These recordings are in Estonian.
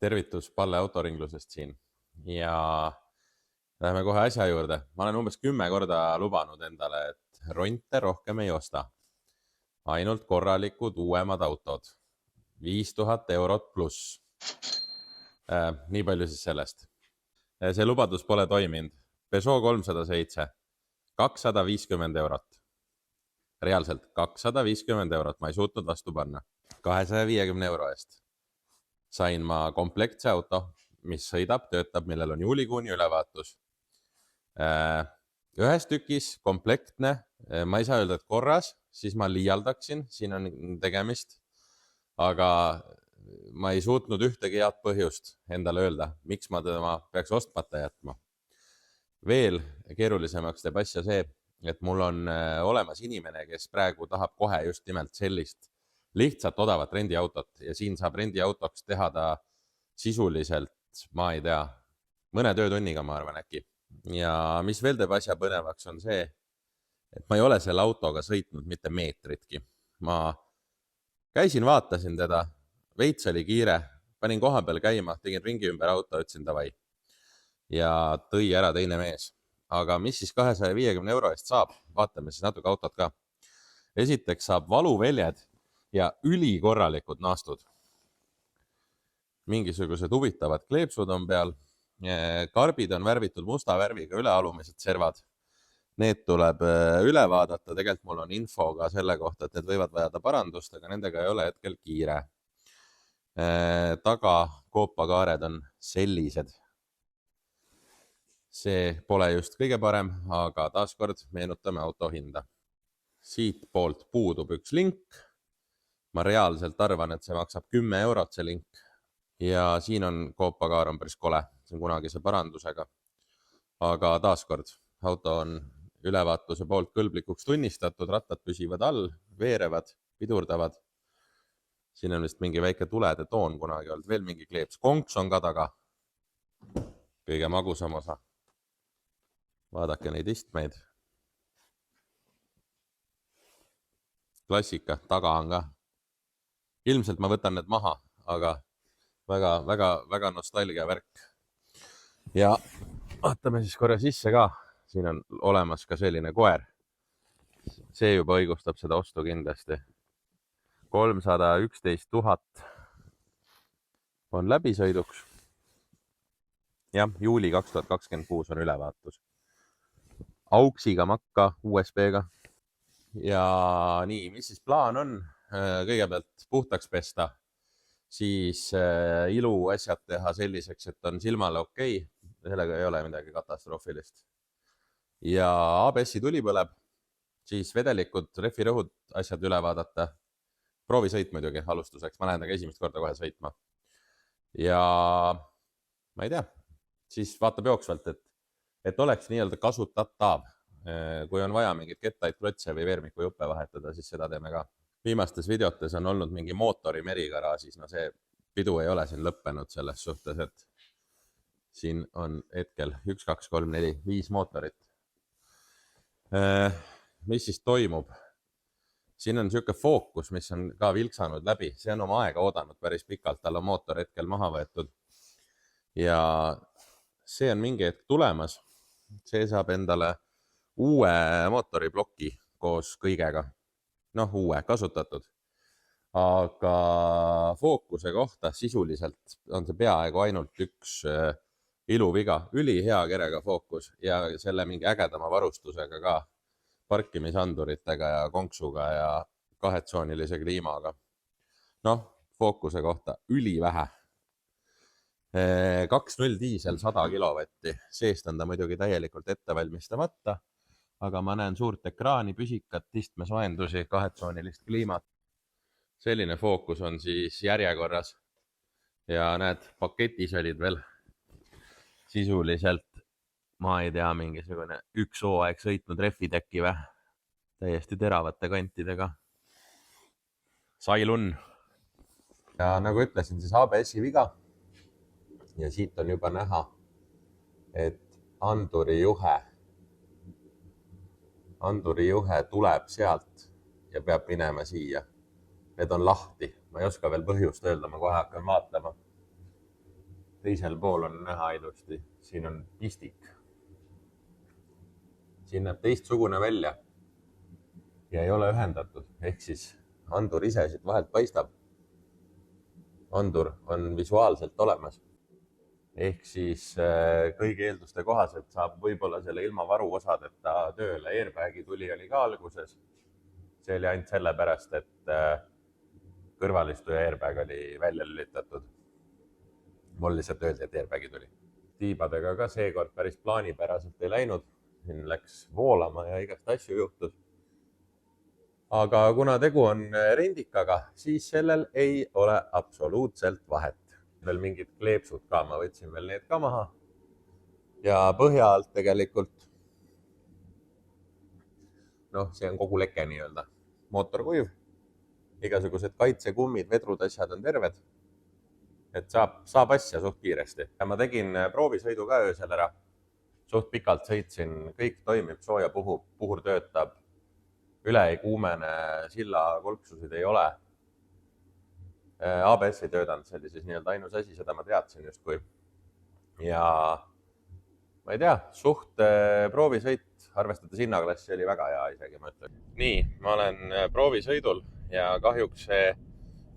Tervitus Palle autoringlusest siin ja läheme kohe asja juurde. Ma olen umbes 10 korda lubanud endale, et ronte rohkem ei osta. Ainult korralikud uuemad autod. 5000 eurot pluss. Nii palju siis sellest. See lubadus pole toiminud. Peugeot 307. 250 eurot. Reaalselt 250 eurot. Ma ei suutnud vastu panna. 250 euro eest sain ma komplektse auto, mis sõidab, töötab, millel on juulikuuni ülevaatus. Ühes tükis komplektne, ma ei saa öelda, et korras, siis ma liialdaksin, siin on tegemist, aga ma ei suutnud ühtegi head põhjust endale öelda, miks ma tema peaks ostmata jätma. Veel keerulisemaks teeb asja see, et mul on olemas inimene, kes praegu tahab kohe just nimelt sellist lihtsalt odavat rendiautot ja siin saab rendiautoks teha ta sisuliselt, ma ei tea, mõne töötunniga, ma arvan äkki. Ja mis veel teeb asja põnevaks on see, et ma ei ole selle autoga sõitnud mitte meetritki. Ma käisin, vaatasin teda, veits oli kiire, panin koha peal käima, tegin ringi ümber auto, ütlesin davai. Ja tõi ära teine mees. Aga mis siis 250 euro eest saab? Vaatame siis natuke autot ka. Esiteks saab valuväljed ja ülikorralikud naastud. Mingisugused huvitavad kleepsud on peal. Karbid on värvitud musta värviga ülealumised servad. Need tuleb üle vaadata. Tegelikult mul on info ka selle kohta, et need võivad vajada parandust, aga nendega ei ole hetkel kiire. Taga koopakaared on sellised. See pole just kõige parem, aga taaskord meenutame auto hinda. Siit poolt puudub üks link. Ma reaalselt arvan, et see maksab 10 eurot see link. Ja siin on koopakaar on päris kole. See on kunagise parandusega. Aga taaskord, auto on ülevaatuse poolt kõlblikuks tunnistatud, rattad püsivad all, veerevad, pidurdavad. Siin on vist mingi väike tulede toon kunagi olnud, veel mingi kleeps. Konks on ka taga. Kõige magusam osa. Vaadake neid istmeid. Klassika, taga on ka. Ilmselt ma võtan need maha, aga väga nostalgia värk. Ja vaatame siis korra sisse ka. Siin on olemas ka selline koer. See juba õigustab seda ostu kindlasti. 311 000 on läbisõiduks. Ja juuli 2026 on ülevaatus. Auksiga makka USB-ga. Ja nii, mis siis plaan on? Kõigepealt puhtaks pesta, siis ilu asjad teha selliseks, et on silmale okei. Sellega ei ole midagi katastroofilist. Ja ABS-i tuli põleb, siis vedelikud, refirõhud asjad üle vaadata. Proovi sõit muidugi alustuseks, ma lähen taga esimest korda kohe sõitma. Ja ma ei tea, siis vaatab jooksvalt, et oleks nii-öelda kasutatav. Kui on vaja mingit kettaid, klotse või veermiku juppe vahetada, siis seda teeme ka. Viimastes videotes on olnud mingi mootori merigaraasis, no see pidu ei ole siin lõppenud selles suhtes, et siin on hetkel 1, 2, 3, 4, 5 mootorit. Mis siis toimub? Siin on niisugune fookus, mis on ka vilksanud läbi. See on oma aega oodanud päris pikalt, tal on mootor hetkel maha võetud. Ja see on mingi hetk tulemas. See saab endale uue mootoribloki koos kõigega. Noh, uue, kasutatud. Aga fookuse kohta sisuliselt on see peaaegu ainult üks iluviga. Üli hea kerega fookus ja selle mingi ägedama varustusega ka. Parkimisanduritega ja konksuga ja 2-tsoonilise kliimaga. Noh, fookuse kohta üli vähe. 2.0 diisel 100 kilovatti. Seest on ta muidugi täielikult ettevalmistamata. Aga ma näen suurt ekraani, püsikat, istmesoendusi, 2-tsoonilist kliimat. Selline fookus on siis järjekorras. Ja näed, paketis olid veel sisuliselt, ma ei tea, mingisugune üks hooaeg sõitnud refideki või. Täiesti teravate kantidega. Sailun. Ja nagu ütlesin, siis ABS-i viga. Ja siit on juba näha, et anduri juhe tuleb sealt ja peab minema siia. Need on lahti. Ma ei oska veel põhjust öelda, ma kohe hakkan vaatama. teisel pool on näha ilusti, siin on pistik. Siin näeb teistsugune välja ja ei ole ühendatud, ehk siis andur ise siit vahelt paistab. Andur on visuaalselt olemas. Ehk siis kõigi eelduste kohaselt saab võib-olla selle ilma varuosadeta tööle. Airbagi tuli oli ka alguses. See oli ainult sellepärast, et kõrvalistuja airbag oli välja lülitatud. Mul lihtsalt öeldi, et airbagi tuli. Tiibadega ka seekord päris plaanipäraselt ei läinud. Siin läks voolama ja igast asju juhtus. Aga kuna tegu on rendikaga, siis sellel ei ole absoluutselt vahet. Veel mingid kleepsud ka, ma võtsin veel need ka maha. Ja põhja alt tegelikult, see on kogu leke nii-öelda. Mootor kuiv, igasugused kaitsekummid, vedrud, asjad on terved. Et saab asja suht kiiresti. Ja ma tegin proovisõidu ka öösel ära. Suht pikalt sõitsin, kõik toimib, sooja puhur töötab, üle ei kuumene, silla kolksusid ei ole. ABS ei töötanud, see oli siis nii-öelda ainus asi, seda ma teadsin justkui. Ja ma ei tea, suht proovisõit, arvestades hinnaklassi oli väga hea isegi, ma ütlen. Nii, ma olen proovisõidul ja kahjuks see,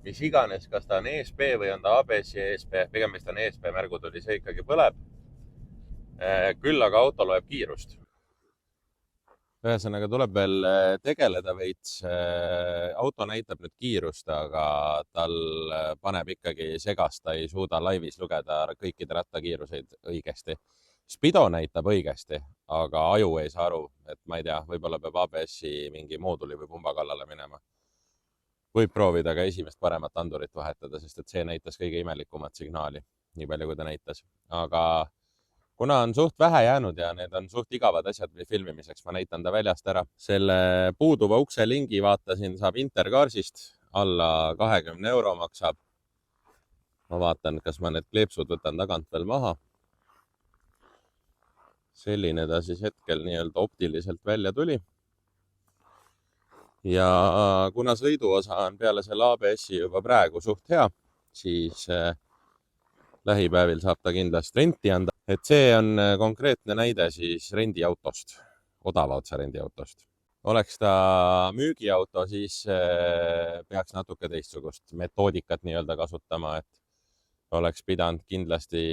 mis iganes, kas ta on ESP või on ta ABS-i ESP, pigem vist on ESP märgud oli, see ikkagi põleb. Küll aga auto loeb kiirust. Ühesõnaga tuleb veel tegeleda veits. Auto näitab nüüd kiirust, aga tal paneb ikkagi segast, ta ei suuda laivis lugeda kõikide rattakiiruseid õigesti. Spido näitab õigesti, aga aju ei saa aru, et ma ei tea, võib-olla peab ABS-i mingi mooduli või pumba kallale minema. Võib proovida ka esimest paremat andurit vahetada, sest et see näitas kõige imelikumat signaali, nii palju kui ta näitas. Aga kuna on suht vähe jäänud ja need on suht igavad asjad filmimiseks, ma näitan ta väljast ära. Selle puuduva ukse lingi vaatasin, saab Intercarsist, alla 20 € maksab. Ma vaatan, kas ma need kleepsud võtan tagant veel maha. Selline ta siis hetkel nii-öelda optiliselt välja tuli. Ja kuna sõiduosa on peale selle ABS-i juba praegu suht hea, siis lähipäevil saab ta kindlasti renti anda. Et see on konkreetne näide siis rendiautost, odava otsa rendiautost. Oleks ta müügiauto, siis peaks natuke teistsugust metoodikat nii-öelda kasutama, et oleks pidanud kindlasti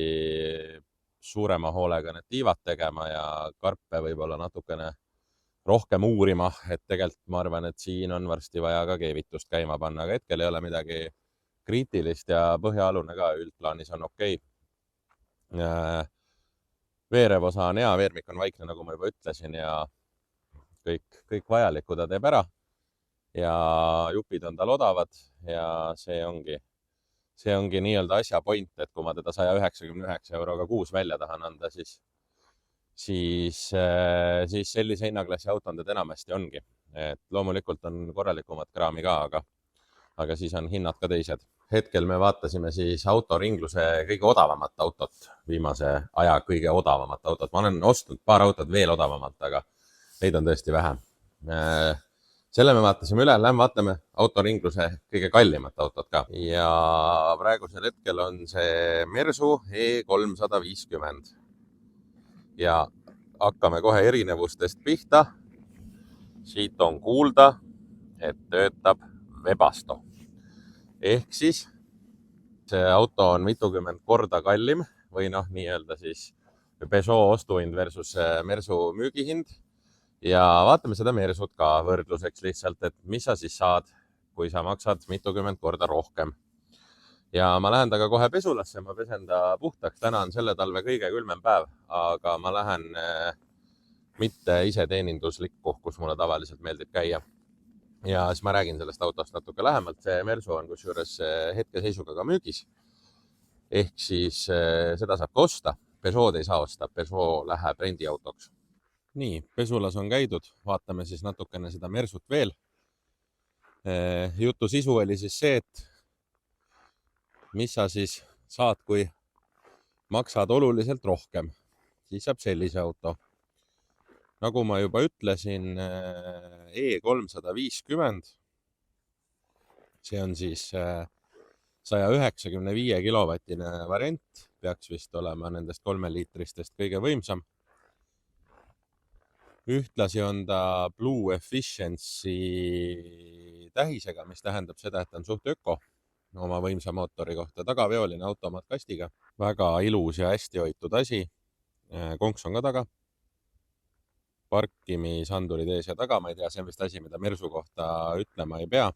suurema hoolega need tiivad tegema ja karpe võib-olla natukene rohkem uurima, et tegelikult ma arvan, et siin on varsti vaja ka keevitust käima panna, aga hetkel ei ole midagi kriitilist ja põhjaalune ka üldplaanis on okei. Veerevosa on hea, veermik on vaikne, nagu ma juba ütlesin ja kõik vajalikku ta teeb ära ja jupid on tal odavad ja see ongi nii-öelda asja point, et kui ma teda 199 € kuus välja tahan anda, siis sellise hinnaklassi autondad enamasti ongi. Et loomulikult on korralikumat kraami ka, aga siis on hinnad ka teised. Hetkel me vaatasime siis autoringluse kõige odavamat autot, viimase aja kõige odavamat autot. Ma olen ostnud paar autot veel odavamalt, aga neid on tõesti vähe. Selle me vaatasime üle, lähme vaatame autoringluse kõige kallimat autot ka. Ja praegusel hetkel on see Mersu E350. Ja hakkame kohe erinevustest pihta. Siit on kuulda, et töötab Webasto. Ehk siis see auto on mitukümmend korda kallim või nii-öelda siis Peugeot ostuhind versus Mersu müügihind. Ja vaatame seda Mersut ka võrdluseks lihtsalt, et mis sa siis saad, kui sa maksad mitukümmend korda rohkem. Ja ma lähen taga kohe pesulasse, ma pesen ta puhtaks. Täna on selle talve kõige külmem päev, aga ma lähen mitte ise teeninduslikku, kus mulle tavaliselt meeldib käia. Ja siis ma räägin sellest autost natuke lähemalt. See Mersu on kusjuures hetkeseisuga ka müügis. Ehk siis seda saab ka osta. Peugeot ei saa osta, Peugeot läheb rendiautoks. Nii, pesulas on käidud. Vaatame siis natukene seda Mersut veel. Jutu sisu oli siis see, et mis sa siis saad, kui maksad oluliselt rohkem. Siis saab sellise auto. Nagu ma juba ütlesin, E350. See on siis 195 kilovatine variant peaks vist olema nendest 3-liitristest kõige võimsam. Ühtlasi on ta Blue Efficiency tähisega, mis tähendab seda, et ta on suht öko oma võimsa mootori kohta. Tagaveoline automaatkastiga. Väga ilus ja hästi hoitud asi. Konks on ka taga. Parkimisandurid ees ja taga. Ma ei tea, see on vist asi, mida Mersu kohta ütlema ei pea.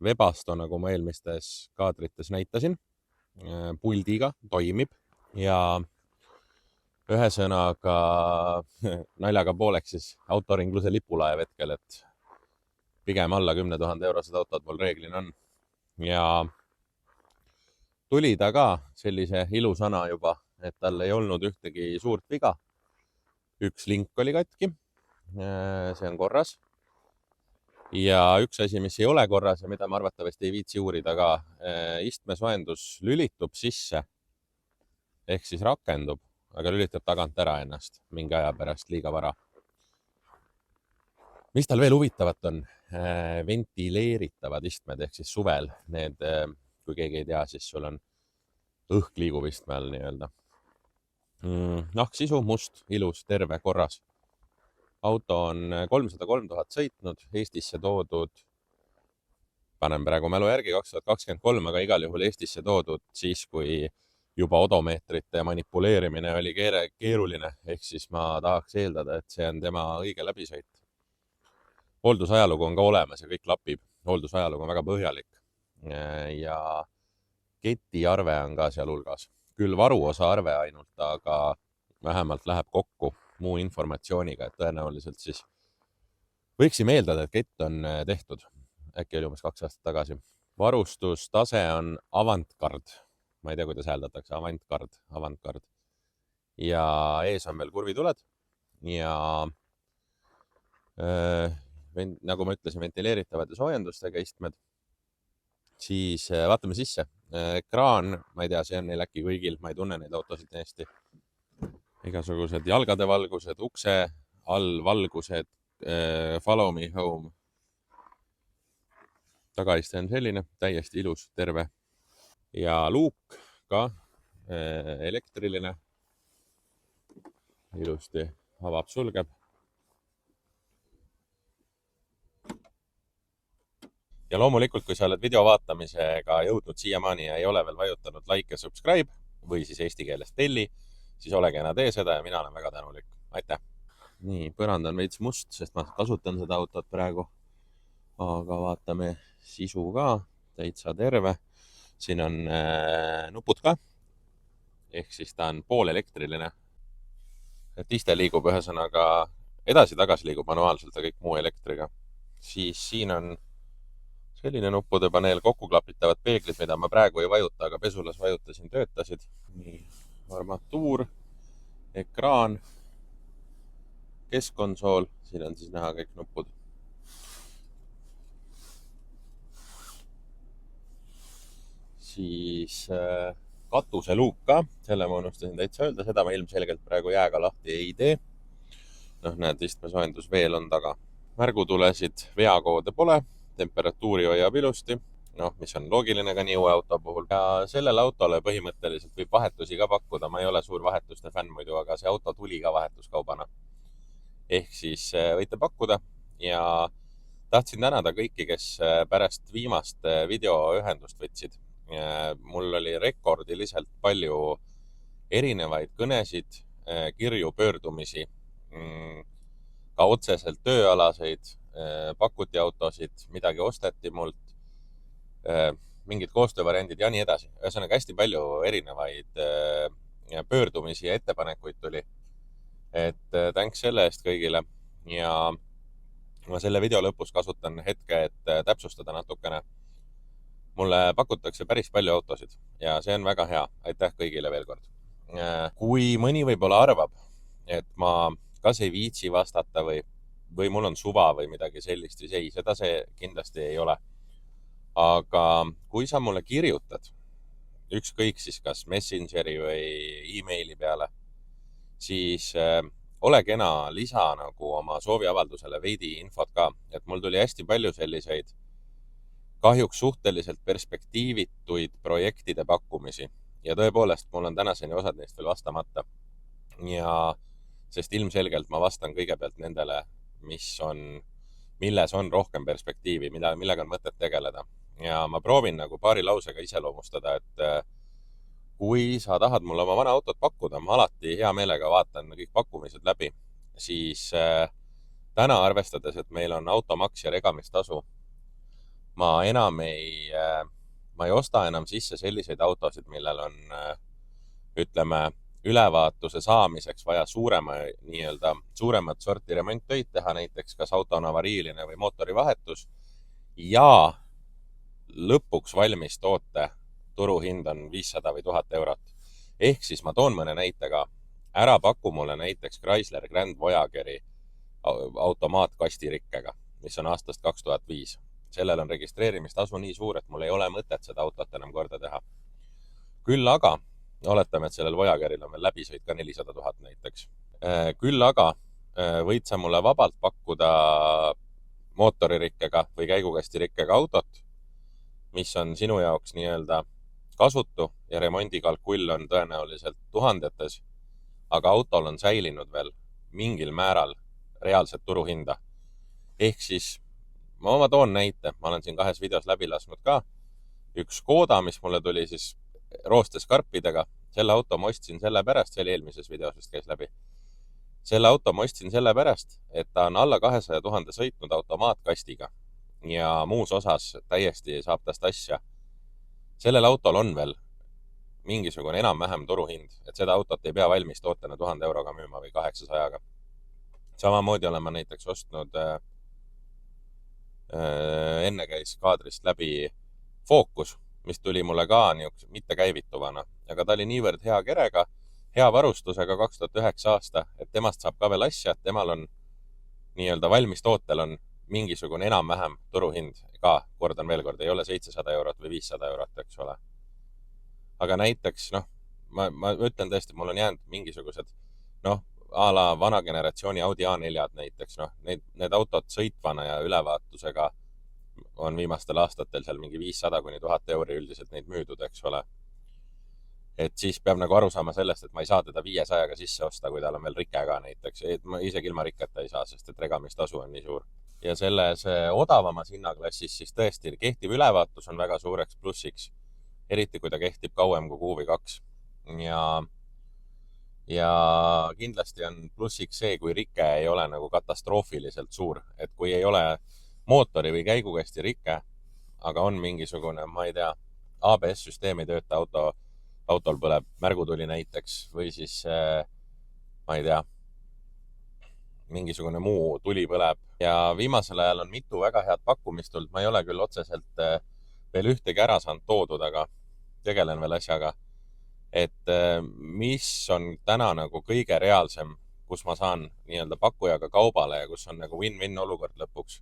Webasto, nagu ma eelmistes kaadrites näitasin, puldiga toimib ja ühesõnaga naljaga pooleks siis autoringluse lipulaev hetkel, et pigem alla 10 000 eurosed autod mul reeglina on. Ja tuli ta ka sellise ilusana juba, et tal ei olnud ühtegi suurt viga. Üks link oli katki, see on korras. Ja üks asi, mis ei ole korras ja mida ma arvatavasti ei viitsi uurida ka, istmesoendus lülitub sisse ehk siis rakendub, aga lülitab tagant ära ennast mingi aja pärast liiga vara. Mis tal veel huvitavat on? Ventileeritavad istmed ehk siis suvel. Need, kui keegi ei tea, siis sul on õhk liigub istme all nii-öelda. Nahksisu, must, ilus, terve, korras. Auto on 303 000 sõitnud, Eestisse toodud, panen praegu mälu järgi 2023, aga igal juhul Eestisse toodud siis, kui juba odomeetrite manipuleerimine oli keeruline, ehk siis ma tahaks eeldada, et see on tema õige läbisõit. Hooldusajalugu on ka olemas ja kõik lapib. Hooldusajalugu on väga põhjalik ja ketiarve on ka seal hulgas. Küll varuosa arve ainult, aga vähemalt läheb kokku muu informatsiooniga, et tõenäoliselt siis võiksime eeldada, et kett on tehtud. Äkki oli umbes 2 aastat tagasi. Varustustase on Avantgard. Ma ei tea, kuidas hääldatakse. Avantgard. Ja ees on veel kurvituled ja nagu ma ütlesin, ventileeritavad ja soojendustega istmed. Siis vaatame sisse. Ekraan, ma ei tea, see on neil äkki kõigil, ma ei tunne neid autosid hästi. Igasugused jalgade valgused, ukse all valgused, follow me home. Tagaiste on selline, täiesti ilus, terve. Ja luuk ka elektriline. Ilusti avab, sulgeb. Ja loomulikult, kui sa oled video vaatamisega jõudnud siiamaani ja ei ole veel vajutanud like ja subscribe või siis eesti keeles telli, siis ole kena tee seda ja mina olen väga tänulik. Aitäh! Nii, põrand on veits must, sest ma kasutan seda autot praegu. Aga vaatame sisu ka, täitsa terve. Siin on nupud ka, ehk siis ta on pool elektriline. Et iste liigub ühesõnaga edasi-tagasi liigub manuaalselt ja kõik muu elektriga. Siis siin on selline nuppude paneel, kokku klapitavad peeglid, mida ma praegu ei vajuta, aga pesulas vajutasin, töötasid. Nii, armatuur, ekraan, keskkonsool, siin on siis näha kõik nuppud. Siis katuseluuk ka, selle ma unustasin täitsa öelda, seda ma ilmselgelt praegu jääga lahti ei tee. Näed, istmesoendus veel on taga. Märgutulesid, veakoode pole. Temperatuuri hoiab ilusti, mis on loogiline ka nii uue auto puhul. Ja sellele autole põhimõtteliselt võib vahetusi ka pakkuda. Ma ei ole suur vahetuste fänn muidu, aga see auto tuli ka vahetuskaubana. Ehk siis võite pakkuda ja tahtsin tänada kõiki, kes pärast viimast videoühendust võtsid. Mul oli rekordiliselt palju erinevaid kõnesid, kirju, pöördumisi, ka otseselt tööalaseid, pakuti autosid, midagi osteti mult, mingid koostöövariandid ja nii edasi. Ühesõnaga hästi palju erinevaid pöördumisi ja ettepanekuid tuli. Et thanks selle eest kõigile ja ma selle video lõpus kasutan hetke, et täpsustada natukene. Mulle pakutakse päris palju autosid ja see on väga hea. Aitäh kõigile veel kord. Kui mõni võib-olla arvab, et ma kas ei viitsi vastata või mul on suva või midagi sellist, siis ei, seda see kindlasti ei ole. Aga kui sa mulle kirjutad, ükskõik siis kas Messengeri või e-maili peale, siis ole kena lisa nagu oma sooviavaldusele veidi infot ka, et mul tuli hästi palju selliseid kahjuks suhteliselt perspektiivituid projektide pakkumisi ja tõepoolest, mul on tänaseni osad neist veel vastamata. Ja sest ilmselgelt ma vastan kõigepealt nendele, milles on rohkem perspektiivi, millega on mõtet tegeleda. Ja ma proovin nagu paari lausega iseloomustada, et kui sa tahad mulle oma vana autot pakkuda, ma alati hea meelega vaatan kõik pakkumised läbi, siis täna arvestades, et meil on automaks ja regamistasu, ma ei osta enam sisse selliseid autosid, millel on, ütleme, ülevaatuse saamiseks vaja suuremat sorti remonttöid teha, näiteks kas auto on avariiline või mootori vahetus ja lõpuks valmis toote turuhind on 500 või 1000 eurot. Ehk siis ma toon mõne näitega, ära paku mulle näiteks Chrysler Grand Voyageri automaatkastirikkega, mis on aastast 2005. Sellel on registreerimistasu nii suur, et mul ei ole mõtet seda autot enam korda teha. Küll aga oletame, et sellel Voyageril on veel läbisõit ka 400 000 näiteks. Küll aga võid sa mulle vabalt pakkuda mootoririkkega või käigukastirikkega autot, mis on sinu jaoks nii-öelda kasutu ja remondikalkull on tõenäoliselt tuhandetes, aga autol on säilinud veel mingil määral reaalset turuhinda. Ehk siis ma toon näite, ma olen siin 2 videos läbi lasknud ka. Üks Škoda, mis mulle tuli siis roostes karpidega, selle auto ma ostsin selle pärast, see oli eelmises videos vist käis läbi. Selle auto ma ostsin selle pärast, et ta on alla 200 000 sõitnud automaatkastiga ja muus osas täiesti saab tast asja. Sellel autol on veel mingisugune enam-vähem turuhind, et seda autot ei pea valmis tootena 1000 euroga müüma või 800-ga. Samamoodi olen ma näiteks ostnud, enne käis kaadrist läbi Focus, mis tuli mulle ka mitte käivituvana, aga ta oli niivõrd hea kerega, hea varustusega 2009 aasta, et temast saab ka veel asja, et temal on nii-öelda valmis tootel on mingisugune enam-vähem turuhind ka, kordan veel kord, ei ole 700 eurot või 500 eurot, eks ole. Aga näiteks, ma ütlen tõesti, mul on jäänud mingisugused, a la vana generatsiooni Audi A4-d näiteks, need autod sõitvana ja ülevaatusega on viimastel aastatel seal mingi 500 kuni 1000 euri üldiselt neid müüdud, eks ole. Et siis peab nagu aru saama sellest, et ma ei saa teda 500-ga sisse osta, kui tal on veel rike ka näiteks. Et ma isegi ilma rikketa ei saa, sest et regamistasu on nii suur. Ja selles odavamas hinnaklassis siis tõesti kehtiv ülevaatus on väga suureks plussiks, eriti kui ta kehtib kauem kui kuu või 2. Ja kindlasti on plussiks see, kui rike ei ole nagu katastroofiliselt suur, et kui ei ole mootori või käigukasti rike, aga on mingisugune, ma ei tea, ABS-süsteemi tööta autol põleb märgutuli näiteks või siis, ma ei tea, mingisugune muu tuli põleb. Ja viimasel ajal on mitu väga head pakkumist tulnud. Ma ei ole küll otseselt veel ühtegi ära saanud toodud, aga tegelen veel asjaga. Et mis on täna nagu kõige reaalsem, kus ma saan nii-öelda pakkujaga kaubale ja kus on nagu win-win olukord lõpuks,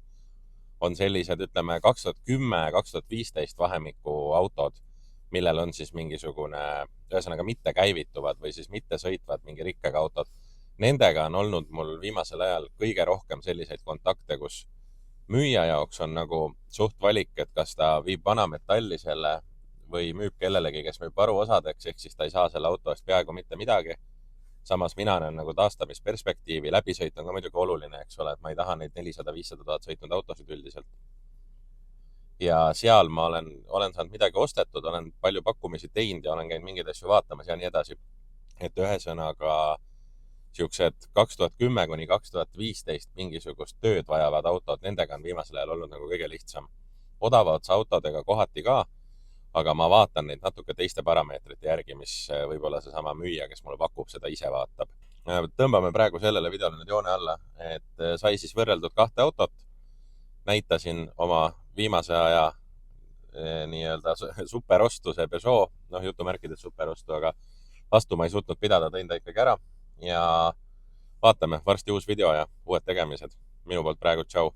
on sellised, ütleme, 2010-2015 vahemiku autod, millel on siis mingisugune, ühesõnaga mitte käivituvad või siis mitte sõitvad mingi rikkega autod. Nendega on olnud mul viimasel ajal kõige rohkem selliseid kontakte, kus müüja jaoks on nagu suht valik, et kas ta viib vana metalli selle või müüb kellelegi, kes müüb varuosadeks, ehk siis ta ei saa selle auto eest peaaegu mitte midagi. Samas mina näen nagu taastamisperspektiivi, läbisõit on ka muidugi oluline, eks ole, et ma ei taha neid 400-500 000 sõitnud autosid üldiselt. Ja seal ma olen saanud midagi ostetud, olen palju pakkumisi teinud ja olen käinud mingeid asju vaatamas ja nii edasi. Et ühesõnaga siuksed 2010-2015 mingisugust tööd vajavad autod, nendega on viimasel ajal olnud nagu kõige lihtsam. Odavate autodega kohati ka, aga ma vaatan neid natuke teiste parameetrite järgi, mis võib-olla seesama müüja, kes mulle pakub, seda ise vaatab. Tõmbame praegu sellele videole nüüd joone alla, et sai siis võrreldud 2 autot. Näitasin oma viimase aja nii-öelda superostu, see Peugeot, jutumärkides superostu, aga vastu ma ei suutnud pidada, tõin ta ikkagi ära. Ja vaatame, varsti uus video ja uued tegemised. Minu poolt praegu, tšau!